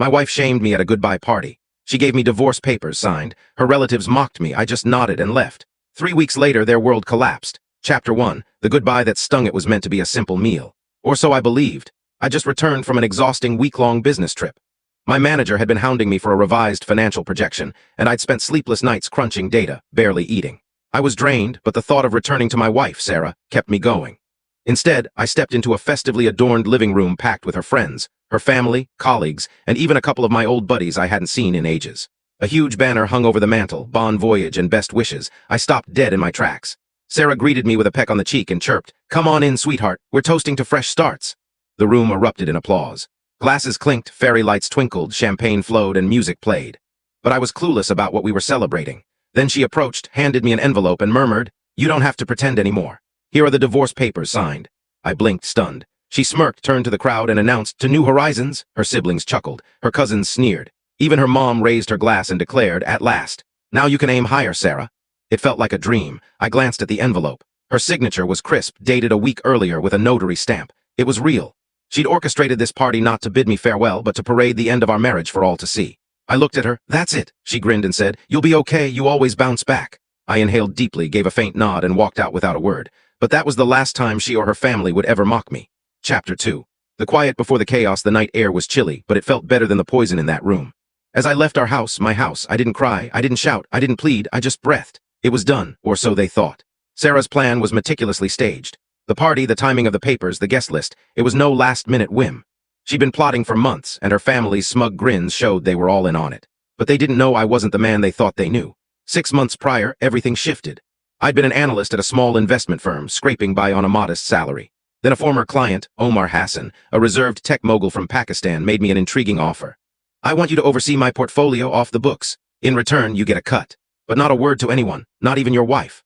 My wife shamed me at a goodbye party. She gave me divorce papers signed. Her relatives mocked me. I just nodded and left. 3 weeks later, their world collapsed. Chapter 1. The goodbye that stung. It was meant to be a simple meal. Or so I believed. I just returned from an exhausting week-long business trip. My manager had been hounding me for a revised financial projection, and I'd spent sleepless nights crunching data, barely eating. I was drained, but the thought of returning to my wife, Sarah, kept me going. Instead, I stepped into a festively adorned living room packed with her friends, her family, colleagues, and even a couple of my old buddies I hadn't seen in ages. A huge banner hung over the mantel, Bon Voyage and Best Wishes. I stopped dead in my tracks. Sarah greeted me with a peck on the cheek and chirped, "Come on in, sweetheart. We're toasting to fresh starts." The room erupted in applause. Glasses clinked, fairy lights twinkled, champagne flowed, and music played. But I was clueless about what we were celebrating. Then she approached, handed me an envelope, and murmured, "You don't have to pretend anymore. Here are the divorce papers signed." I blinked, stunned. She smirked, turned to the crowd, and announced, "To New Horizons." Her siblings chuckled. Her cousins sneered. Even her mom raised her glass and declared, "At last. Now you can aim higher, Sarah." It felt like a dream. I glanced at the envelope. Her signature was crisp, dated a week earlier with a notary stamp. It was real. She'd orchestrated this party not to bid me farewell, but to parade the end of our marriage for all to see. I looked at her. "That's it," she grinned and said. "You'll be okay. You always bounce back." I inhaled deeply, gave a faint nod, and walked out without a word. But that was the last time she or her family would ever mock me. Chapter 2. The quiet before the chaos. The night air was chilly, but it felt better than the poison in that room. As I left our house, my house, I didn't cry, I didn't shout, I didn't plead, I just breathed. It was done, or so they thought. Sarah's plan was meticulously staged. The party, the timing of the papers, the guest list, it was no last-minute whim. She'd been plotting for months, and her family's smug grins showed they were all in on it. But they didn't know I wasn't the man they thought they knew. 6 months prior, everything shifted. I'd been an analyst at a small investment firm, scraping by on a modest salary. Then a former client, Omar Hassan, a reserved tech mogul from Pakistan, made me an intriguing offer. "I want you to oversee my portfolio off the books. In return, you get a cut. But not a word to anyone, not even your wife."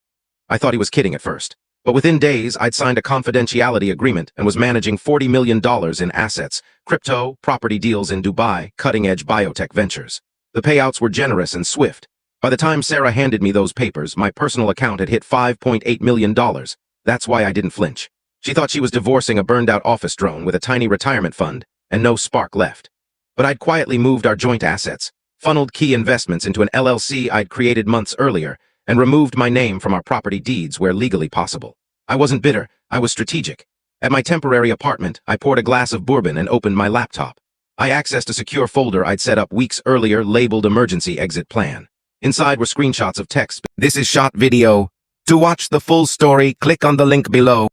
I thought he was kidding at first. But within days, I'd signed a confidentiality agreement and was managing $40 million in assets, crypto, property deals in Dubai, cutting-edge biotech ventures. The payouts were generous and swift. By the time Sarah handed me those papers, my personal account had hit $5.8 million. That's why I didn't flinch. She thought she was divorcing a burned-out office drone with a tiny retirement fund and no spark left. But I'd quietly moved our joint assets, funneled key investments into an LLC I'd created months earlier, and removed my name from our property deeds where legally possible. I wasn't bitter, I was strategic. At my temporary apartment, I poured a glass of bourbon and opened my laptop. I accessed a secure folder I'd set up weeks earlier labeled Emergency Exit Plan. Inside were screenshots of text. "This is shot video. To watch the full story, click on the link below."